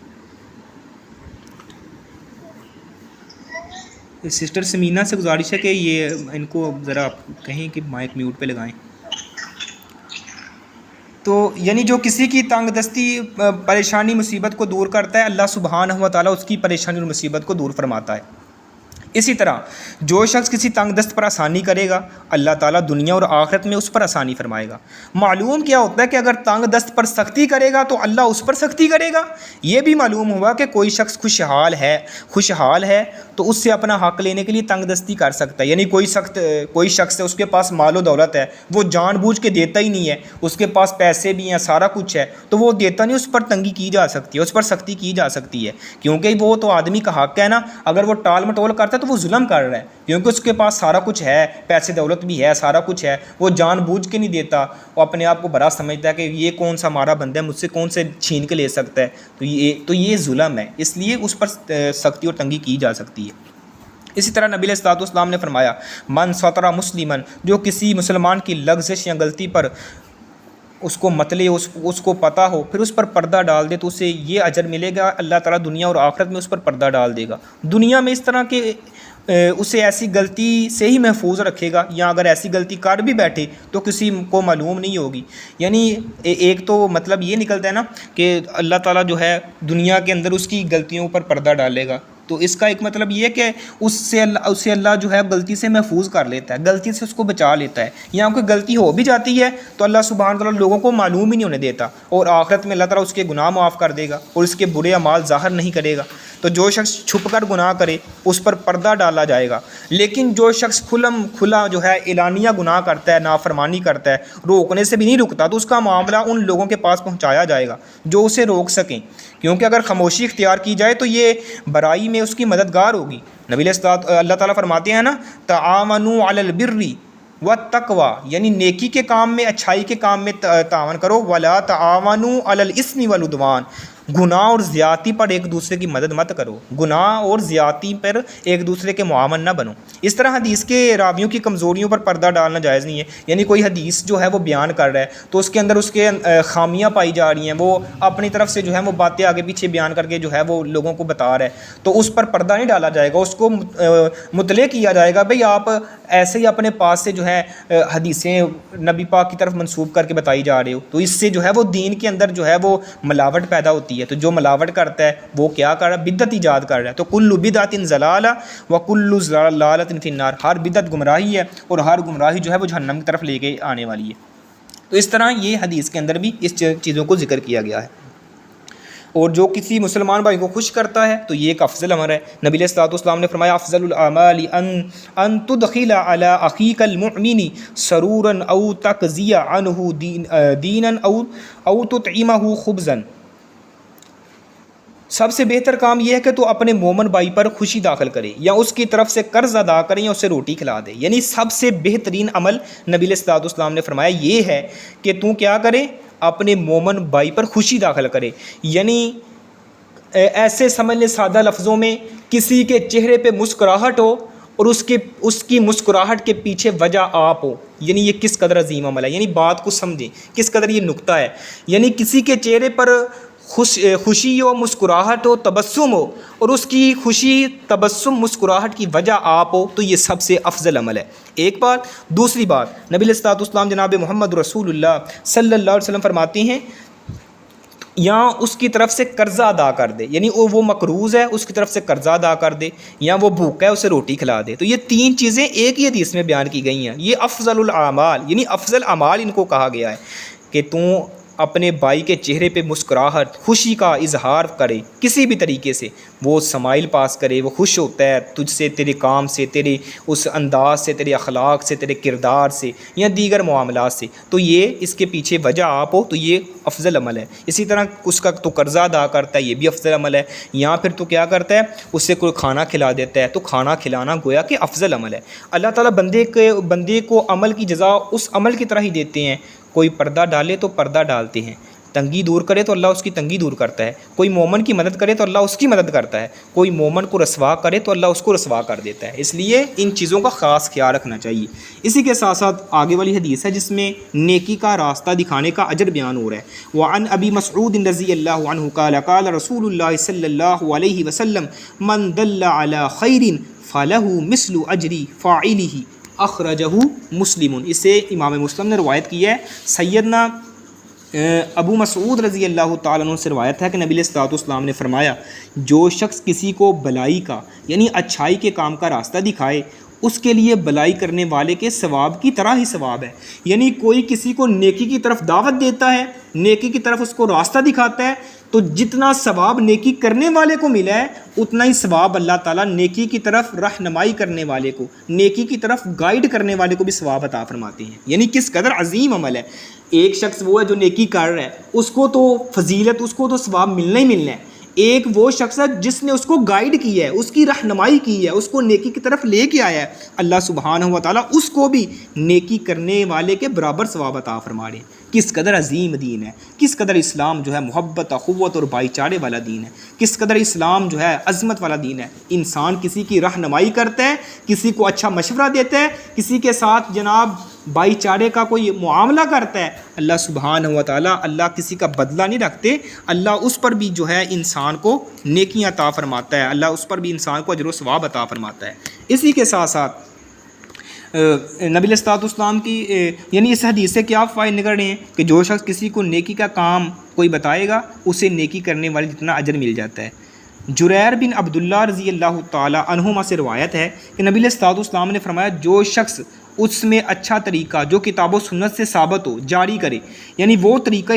سسٹر سمینہ سے گزارش ہے کہ یہ ان کو ذرا کہیں کہ مائک میوٹ پہ لگائیں۔ تو یعنی جو کسی کی تنگ دستی پریشانی مصیبت کو دور کرتا ہے، اللہ سبحانہ و تعالیٰ اس کی پریشانی اور مصیبت کو دور فرماتا ہے۔ اسی طرح جو شخص کسی تنگ دست پر آسانی کرے گا، اللہ تعالیٰ دنیا اور آخرت میں اس پر آسانی فرمائے گا۔ معلوم کیا ہوتا ہے کہ اگر تنگ دست پر سختی کرے گا تو اللہ اس پر سختی کرے گا۔ یہ بھی معلوم ہوا کہ کوئی شخص خوشحال ہے تو اس سے اپنا حق لینے کے لیے تنگ دستی کر سکتا ہے۔ یعنی کوئی شخص ہے، اس کے پاس مال و دولت ہے، وہ جان بوجھ کے دیتا ہی نہیں ہے، اس کے پاس پیسے بھی ہیں، سارا کچھ ہے، تو وہ دیتا نہیں، اس پر تنگی کی جا سکتی ہے، اس پر سختی کی جا سکتی ہے، کیونکہ وہ تو آدمی کا حق ہے نا۔ اگر وہ ٹال مٹول کرتا ہے تو وہ ظلم کر رہا ہے، کیونکہ اس کے پاس سارا کچھ ہے، پیسے دولت بھی ہے، سارا کچھ ہے، وہ جان بوجھ کے نہیں دیتا، وہ اپنے آپ کو بڑا سمجھتا ہے کہ یہ کون سا ہمارا بندہ ہے، مجھ سے کون سے چھین کے لے سکتا ہے، تو یہ ظلم ہے، اس لیے اس پر سختی اور تنگی کی جا سکتی ہے۔ اسی طرح نبی علیہ الصلوۃ والسلام نے فرمایا من ستر مسلمن، جو کسی مسلمان کی لغزش یا غلطی پر اس کو مطلع اس کو پتہ ہو، پھر اس پر پردہ ڈال دے تو اسے یہ اجر ملے گا، اللہ تعالیٰ دنیا اور آخرت میں اس پر پردہ ڈال دے گا۔ دنیا میں اس طرح کے اسے ایسی غلطی سے ہی محفوظ رکھے گا، یا اگر ایسی غلطی کر بھی بیٹھے تو کسی کو معلوم نہیں ہوگی۔ یعنی ایک تو مطلب یہ نکلتا ہے نا کہ اللہ تعالیٰ جو ہے دنیا کے اندر اس کی غلطیوں پر پردہ ڈالے گا، تو اس کا ایک مطلب یہ ہے کہ اسے اللہ جو ہے غلطی سے محفوظ کر لیتا ہے، غلطی سے اس کو بچا لیتا ہے۔ یہاں کوئی غلطی ہو بھی جاتی ہے تو اللہ سبحانہ تعالیٰ لوگوں کو معلوم ہی نہیں ہونے دیتا، اور آخرت میں اللہ تعالیٰ اس کے گناہ معاف کر دے گا اور اس کے برے اعمال ظاہر نہیں کرے گا۔ تو جو شخص چھپ کر گناہ کرے اس پر پردہ ڈالا جائے گا، لیکن جو شخص کھلا جو ہے اعلانیہ گناہ کرتا ہے، نافرمانی کرتا ہے، روکنے سے بھی نہیں رکتا، تو اس کا معاملہ ان لوگوں کے پاس پہنچایا جائے گا جو اسے روک سکیں، کیونکہ اگر خاموشی اختیار کی جائے تو یہ برائی میں اس کی مددگار ہوگی۔ اللہ تعالیٰ فرماتے ہیں نا تعاونوا علی البر والتقوی، یعنی نیکی کے کام میں، اچھائی کے کام میں تعاون کرو، ولا تعاونوا علی الاثم والعدوان، گناہ اور زیادتی پر ایک دوسرے کی مدد مت کرو، گناہ اور زیادتی پر ایک دوسرے کے معاون نہ بنو۔ اس طرح حدیث کے راویوں کی کمزوریوں پر پردہ ڈالنا جائز نہیں ہے، یعنی کوئی حدیث جو ہے وہ بیان کر رہا ہے تو اس کے اندر اس کے خامیاں پائی جا رہی ہیں، وہ اپنی طرف سے جو ہے وہ باتیں آگے پیچھے بیان کر کے جو ہے وہ لوگوں کو بتا رہا ہے، تو اس پر پردہ نہیں ڈالا جائے گا، اس کو مطلع کیا جائے گا بھئی آپ ایسے ہی اپنے پاس سے جو ہے حدیثیں نبی پاک کی طرف منسوب کر کے بتائی جا رہے ہو، تو اس سے جو ہے وہ دین کے اندر جو ہے وہ ملاوٹ پیدا ہوتی ہے۔ تو جو ملاوٹ کرتا ہے وہ کیا کر رہا ہے؟ بدعت ایجاد کر رہا ہے۔ تو کل بدعت ضلالہ وکل ضلالۃ فی النار، ہر بدعت گمراہی ہے اور ہر گمراہی جو ہے وہ جہنم کی طرف لے کے آنے والی ہے۔ تو اس طرح یہ حدیث کے اندر بھی اس چیزوں کو ذکر کیا گیا ہے، اور جو کسی مسلمان بھائی کو خوش کرتا ہے تو یہ ایک افضل امر ہے۔ نبی علیہ الصلوۃ والسلام نے فرمایا افضل الاعمال ان تدخل علی اخیک المؤمن سرورا او تقضی عنہ دینا او تطعمہ خبزا، سب سے بہتر کام یہ ہے کہ تو اپنے مومن بھائی پر خوشی داخل کرے یا اس کی طرف سے قرض ادا کرے یا اسے روٹی کھلا دے، یعنی سب سے بہترین عمل نبی علیہ الصلوۃ والسلام نے فرمایا یہ ہے کہ تو کیا کرے؟ اپنے مومن بھائی پر خوشی داخل کرے، یعنی ایسے سمجھ لیں سادہ لفظوں میں کسی کے چہرے پہ مسکراہٹ ہو اور اس کی مسکراہٹ کے پیچھے وجہ آپ ہو، یعنی یہ کس قدر عظیم عمل ہے، یعنی بات کو سمجھیں کس قدر یہ نکتہ ہے، یعنی کسی کے چہرے پر خوشی ہو، مسکراہٹ ہو، تبسم ہو، اور اس کی خوشی تبسم مسکراہٹ کی وجہ آپ ہو، تو یہ سب سے افضل عمل ہے۔ ایک بات۔ دوسری بات، نبی علیہ الصلوۃ والسلام جناب محمد رسول اللہ صلی اللہ علیہ وسلم فرماتے ہیں یا اس کی طرف سے قرضہ ادا کر دے، یعنی وہ مقروض ہے اس کی طرف سے قرضہ ادا کر دے، یا وہ بھوکا ہے اسے روٹی کھلا دے۔ تو یہ تین چیزیں ایک ہی حدیث میں بیان کی گئی ہیں، یہ افضل الاعمال یعنی افضل اعمال ان کو کہا گیا ہے کہ تو اپنے بھائی کے چہرے پہ مسکراہٹ، خوشی کا اظہار کرے کسی بھی طریقے سے، وہ سمائل پاس کرے، وہ خوش ہوتا ہے تجھ سے، تیرے کام سے، تیرے اس انداز سے، تیرے اخلاق سے، تیرے کردار سے یا دیگر معاملات سے، تو یہ اس کے پیچھے وجہ آپ ہو، تو یہ افضل عمل ہے۔ اسی طرح اس کا تو قرضہ ادا کرتا ہے، یہ بھی افضل عمل ہے، یا پھر تو کیا کرتا ہے اس سے کوئی کھانا کھلا دیتا ہے، تو کھانا کھلانا گویا کہ افضل عمل ہے۔ اللہ تعالیٰ بندے کو عمل کی جزا اس عمل کی طرح ہی دیتے ہیں، کوئی پردہ ڈالے تو پردہ ڈالتے ہیں، تنگی دور کرے تو اللہ اس کی تنگی دور کرتا ہے، کوئی مومن کی مدد کرے تو اللہ اس کی مدد کرتا ہے، کوئی مومن کو رسوا کرے تو اللہ اس کو رسوا کر دیتا ہے، اس لیے ان چیزوں کا خاص خیال رکھنا چاہیے۔ اسی کے ساتھ ساتھ آگے والی حدیث ہے جس میں نیکی کا راستہ دکھانے کا اجر بیان ہو رہا ہے۔ وعن ابی مسعود رضی اللہ عنہ قال قال رسول اللہ صلی اللہ علیہ وسلم من دل علی خیر فلہ مثل اجر فاعلہ اخرجہ مسلم، اسے امام مسلم نے روایت کی ہے۔ سیدنا ابو مسعود رضی اللہ تعالیٰ عنہ سے روایت ہے کہ نبی علیہ الصلوۃ والسلام نے فرمایا جو شخص کسی کو بلائی کا یعنی اچھائی کے کام کا راستہ دکھائے اس کے لیے بلائی کرنے والے کے ثواب کی طرح ہی ثواب ہے، یعنی کوئی کسی کو نیکی کی طرف دعوت دیتا ہے، نیکی کی طرف اس کو راستہ دکھاتا ہے، تو جتنا ثواب نیکی کرنے والے کو ملا ہے اتنا ہی ثواب اللہ تعالیٰ نیکی کی طرف رہنمائی کرنے والے کو، نیکی کی طرف گائیڈ کرنے والے کو بھی ثواب عطا فرماتے ہیں، یعنی کس قدر عظیم عمل ہے۔ ایک شخص وہ ہے جو نیکی کر رہا ہے، اس کو تو فضیلت، اس کو تو ثواب ملنا ہی ملنا ہے۔ ایک وہ شخص ہے جس نے اس کو گائیڈ کی ہے، اس کی رہنمائی کی ہے، اس کو نیکی کی طرف لے کے آیا ہے، اللہ سبحانہ و تعالیٰ اس کو بھی نیکی کرنے والے کے برابر ثواب عطا فرما رہے ہیں۔ کس قدر عظیم دین ہے، کس قدر اسلام جو ہے محبت، اخوت اور بھائی چارے والا دین ہے، کس قدر اسلام جو ہے عظمت والا دین ہے۔ انسان کسی کی رہنمائی کرتا ہے، کسی کو اچھا مشورہ دیتا ہے، کسی کے ساتھ جناب بھائی چارے کا کوئی معاملہ کرتا ہے، اللہ سبحانہ و تعالیٰ اللہ کسی کا بدلہ نہیں رکھتے، اللہ اس پر بھی جو ہے انسان کو نیکیاں عطا فرماتا ہے، اللہ اس پر بھی انسان کو اجر و ثواب عطا فرماتا ہے۔ اسی کے ساتھ ساتھ نبی علیہ الصلوۃ والسلام کی یعنی اس حدیث سے کیا فائدے نکل رہے ہیں کہ جو شخص کسی کو نیکی کا کام کوئی بتائے گا اسے نیکی کرنے والے جتنا اجر مل جاتا ہے۔ جریر بن عبداللہ رضی اللہ تعالیٰ عنہما سے روایت ہے کہ نبی علیہ الصلوۃ والسلام نے فرمایا جو شخص اس میں اچھا طریقہ جو کتاب و سنت سے ثابت ہو جاری کرے، یعنی وہ طریقہ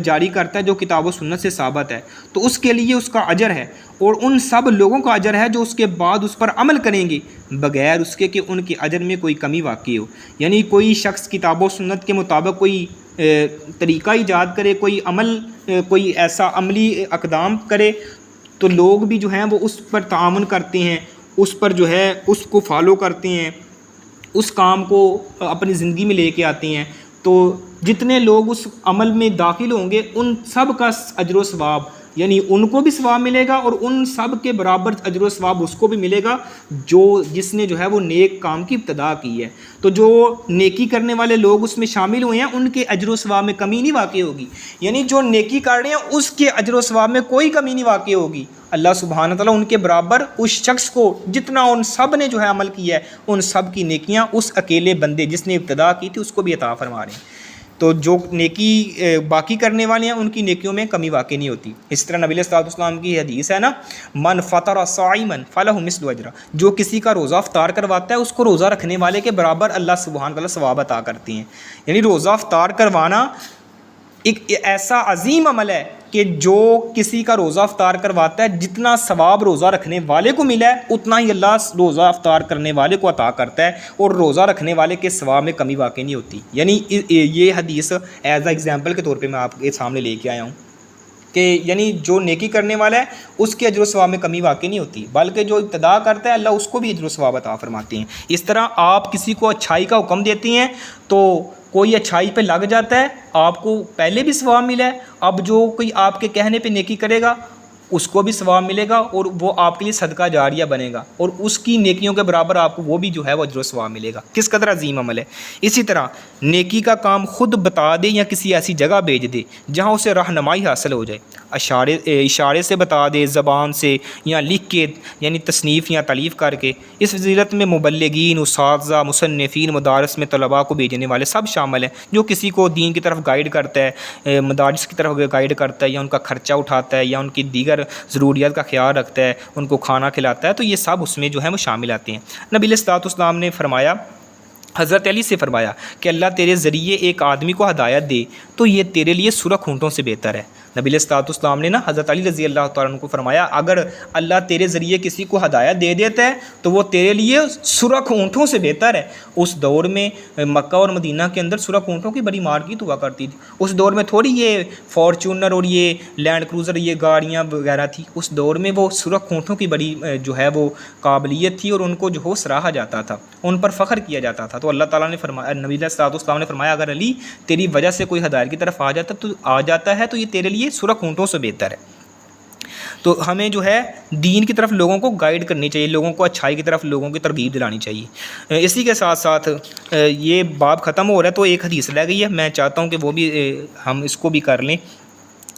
جاری کرتا ہے جو کتاب و سنت سے ثابت ہے، تو اس کے لیے اس کا اجر ہے، اور ان سب لوگوں کا اجر ہے جو اس کے بعد اس پر عمل کریں گے بغیر اس کے کہ ان کے اجر میں کوئی کمی واقع ہو۔ یعنی کوئی شخص کتاب و سنت کے مطابق کوئی طریقہ ایجاد کرے، کوئی عمل، کوئی ایسا عملی اقدام کرے، تو لوگ بھی جو ہیں وہ اس پر تعاون کرتے ہیں، اس پر جو ہے اس کو فالو کرتے ہیں، اس کام کو اپنی زندگی میں لے کے آتے ہیں، تو جتنے لوگ اس عمل میں داخل ہوں گے ان سب کا اجر و ثواب یعنی ان کو بھی ثواب ملے گا اور ان سب کے برابر اجر و ثواب اس کو بھی ملے گا جس نے جو ہے وہ نیک کام کی ابتدا کی ہے۔ تو جو نیکی کرنے والے لوگ اس میں شامل ہوئے ہیں ان کے اجر و ثواب میں کمی نہیں واقع ہوگی، یعنی جو نیکی کر رہے ہیں اس کے اجر و ثواب میں کوئی کمی نہیں واقع ہوگی۔ اللہ سبحانہ تعالیٰ ان کے برابر اس شخص کو جتنا ان سب نے جو ہے عمل کیا ہے ان سب کی نیکیاں اس اکیلے بندے جس نے ابتدا کی تھی اس کو بھی عطا فرما رہے ہیں۔ تو جو نیکی باقی کرنے والے ہیں ان کی نیکیوں میں کمی واقع نہیں ہوتی۔ اس طرح نبی علیہ السلام کی حدیث ہے نا، من فطر صائما فلہ مثل اجرہ، جو کسی کا روزہ افطار کرواتا ہے اس کو روزہ رکھنے والے کے برابر اللہ سبحانہ تعالیٰ ثواب عطا کرتے ہیں۔ یعنی روزہ افطار کروانا ایک ایسا عظیم عمل ہے کہ جو کسی کا روزہ افطار کرواتا ہے جتنا ثواب روزہ رکھنے والے کو ملا ہے اتنا ہی اللہ روزہ افطار کرنے والے کو عطا کرتا ہے، اور روزہ رکھنے والے کے ثواب میں کمی واقع نہیں ہوتی۔ یعنی یہ حدیث ایز اے ایگزامپل کے طور پہ میں آپ کے سامنے لے کے آیا ہوں کہ یعنی جو نیکی کرنے والا ہے اس کے اجر و ثواب میں کمی واقع نہیں ہوتی، بلکہ جو ابتدا کرتا ہے اللہ اس کو بھی اجر و ثواب عطا فرماتے ہیں۔ اس طرح آپ کسی کو اچھائی کا حکم دیتے ہیں تو کوئی اچھائی پہ لگ جاتا ہے، آپ کو پہلے بھی ثواب ملا ہے، اب جو کوئی آپ کے کہنے پہ نیکی کرے گا اس کو بھی ثواب ملے گا اور وہ آپ کے لیے صدقہ جاریہ بنے گا، اور اس کی نیکیوں کے برابر آپ کو وہ بھی جو ہے وہ اجر و ثواب ملے گا۔ کس قدر عظیم عمل ہے۔ اسی طرح نیکی کا کام خود بتا دے یا کسی ایسی جگہ بھیج دے جہاں اسے رہنمائی حاصل ہو جائے، اشارے سے بتا دے، زبان سے یا لکھ کے، یعنی تصنیف یا تالیف کر کے۔ اس فضیلت میں مبلغین، اساتذہ، مصنفین، مدارس میں طلباء کو بھیجنے والے سب شامل ہیں۔ جو کسی کو دین کی طرف گائیڈ کرتا ہے، مدارس کی طرف گائیڈ کرتا ہے، یا ان کا خرچہ اٹھاتا ہے، یا ان کی دیگر ضروریات کا خیال رکھتا ہے، ان کو کھانا کھلاتا ہے، تو یہ سب اس میں جو ہے وہ شامل آتے ہیں۔ نبی علیہ السلام نے فرمایا، حضرت علی سے فرمایا کہ اللہ تیرے ذریعے ایک آدمی کو ہدایت دے تو یہ تیرے لیے سرخ اونٹوں سے بہتر ہے۔ نبی علیہ السلام نے حضرت علی رضی اللہ تعالیٰ عنہ کو فرمایا اگر اللہ تیرے ذریعے کسی کو ہدایت دے دیتا ہے تو وہ تیرے لیے سرخ اونٹوں سے بہتر ہے۔ اس دور میں مکہ اور مدینہ کے اندر سرخ اونٹوں کی بڑی مارکیٹ ہوا کرتی تھی۔ اس دور میں تھوڑی یہ فارچونر اور یہ لینڈ کروزر یہ گاڑیاں وغیرہ تھی، اس دور میں وہ سرخ اونٹوں کی بڑی جو ہے وہ قابلیت تھی، اور ان کو جو ہو سراہا جاتا تھا، ان پر فخر کیا جاتا تھا۔ تو اللہ تعالیٰ نے فرمایا، نبی علیہ السلام نے فرمایا اگر علی تیری وجہ سے کوئی ہدایت کی طرف آ جاتا ہے تو یہ تیرے لیے سرخ اونٹوں سے بہتر ہے۔ تو ہمیں جو ہے دین کی طرف لوگوں کو گائیڈ کرنی چاہیے، لوگوں کو اچھائی کی طرف لوگوں کی ترغیب دلانی چاہیے۔ اسی کے ساتھ ساتھ یہ باب ختم ہو رہا ہے تو ایک حدیث رہ گئی ہے، میں چاہتا ہوں کہ وہ بھی ہم اس کو بھی کر لیں۔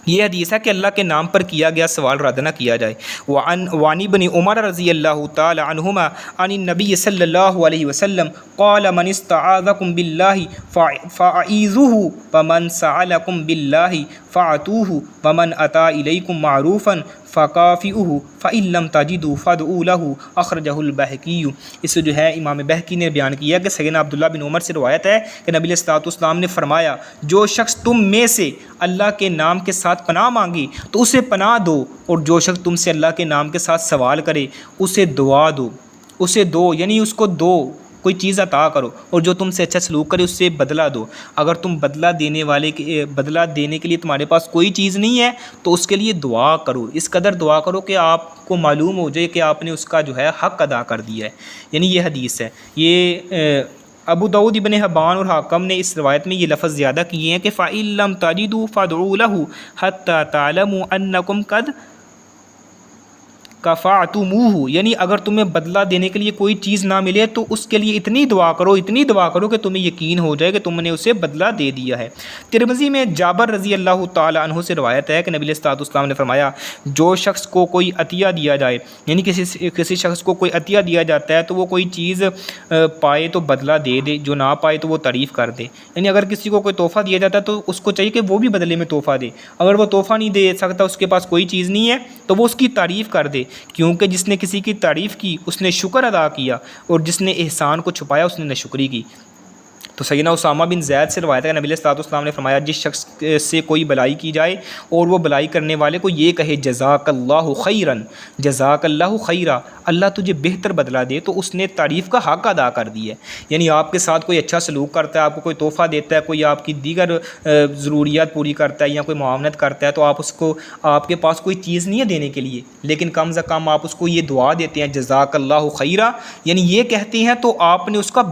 یہ حدیث ہے کہ اللہ کے نام پر کیا گیا سوال رد نہ کیا جائے۔ وعن ابن عمر رضی اللہ تعالی عنہما عن النبی صلی اللہ علیہ وسلم قال من استعاذکم باللہ فاعیذوہ ومن سألکم باللہ فاعطوہ ومن اتی الیکم معروفا فکافئوہ فإن لم تجدوا فادعوا له اخرجہ البہقی۔ اس جو ہے امام بہقی نے بیان کیا کہ سیدنا عبداللہ بن عمر سے روایت ہے کہ نبی علیہ السلام نے فرمایا جو شخص تم میں سے اللہ کے نام کے ساتھ پناہ مانگے تو اسے پناہ دو، اور جو شخص تم سے اللہ کے نام کے ساتھ سوال کرے اسے دعا دو، اسے دو یعنی اس کو دو، کوئی چیز عطا کرو، اور جو تم سے اچھا سلوک کرے اس سے بدلہ دو۔ اگر تم بدلہ دینے کے لیے تمہارے پاس کوئی چیز نہیں ہے تو اس کے لیے دعا کرو، اس قدر دعا کرو کہ آپ کو معلوم ہو جائے کہ آپ نے اس کا جو ہے حق ادا کر دیا ہے۔ یعنی یہ حدیث ہے، یہ ابو داؤد ابن حبان اور حاکم نے اس روایت میں یہ لفظ زیادہ کیے ہیں کہ فَإِن لَمْ تَجِدُوا فَادْعُوا لَهُ حَتَّى تَعْلَمُوا أَنَّكُمْ قَدْ کفعتموہ، یعنی اگر تمہیں بدلہ دینے کے لیے کوئی چیز نہ ملے تو اس کے لیے اتنی دعا کرو کہ تمہیں یقین ہو جائے کہ تم نے اسے بدلہ دے دیا ہے۔ ترمذی میں جابر رضی اللہ تعالی عنہ سے روایت ہے کہ نبی علیہ السلام نے فرمایا جو شخص کو کوئی عطیہ دیا جائے، یعنی کسی شخص کو کوئی عطیہ دیا جاتا ہے تو وہ کوئی چیز پائے تو بدلہ دے دے، جو نہ پائے تو وہ تعریف کر دے۔ یعنی اگر کسی کو کوئی تحفہ دیا جاتا ہے تو اس کو چاہیے کہ وہ بھی بدلے میں تحفہ دے، اگر وہ تحفہ نہیں دے سکتا، اس کے پاس کوئی چیز نہیں ہے تو وہ اس کی تعریف کر دے، کیونکہ جس نے کسی کی تعریف کی اس نے شکر ادا کیا، اور جس نے احسان کو چھپایا اس نے ناشکری کی۔ تو سیدنا اسامہ بن زید سے روایت ہے کہ نبی علیہ السلام نے فرمایا جس شخص سے کوئی بلائی کی جائے اور وہ بلائی کرنے والے کو یہ کہے جزاک اللہ خیراً، جزاک اللہ خیرا، اللہ تجھے بہتر بدلہ دے، تو اس نے تعریف کا حق ادا کر دیا ہے۔ یعنی آپ کے ساتھ کوئی اچھا سلوک کرتا ہے، آپ کو کوئی تحفہ دیتا ہے، کوئی آپ کی دیگر ضروریات پوری کرتا ہے یا کوئی معاونت کرتا ہے، تو آپ کے پاس کوئی چیز نہیں ہے دینے کے لیے، لیکن کم از کم آپ اس کو یہ دعا دیتے ہیں جزاک اللہ خیرا، یعنی یہ کہتے ہیں تو آپ نے اس کا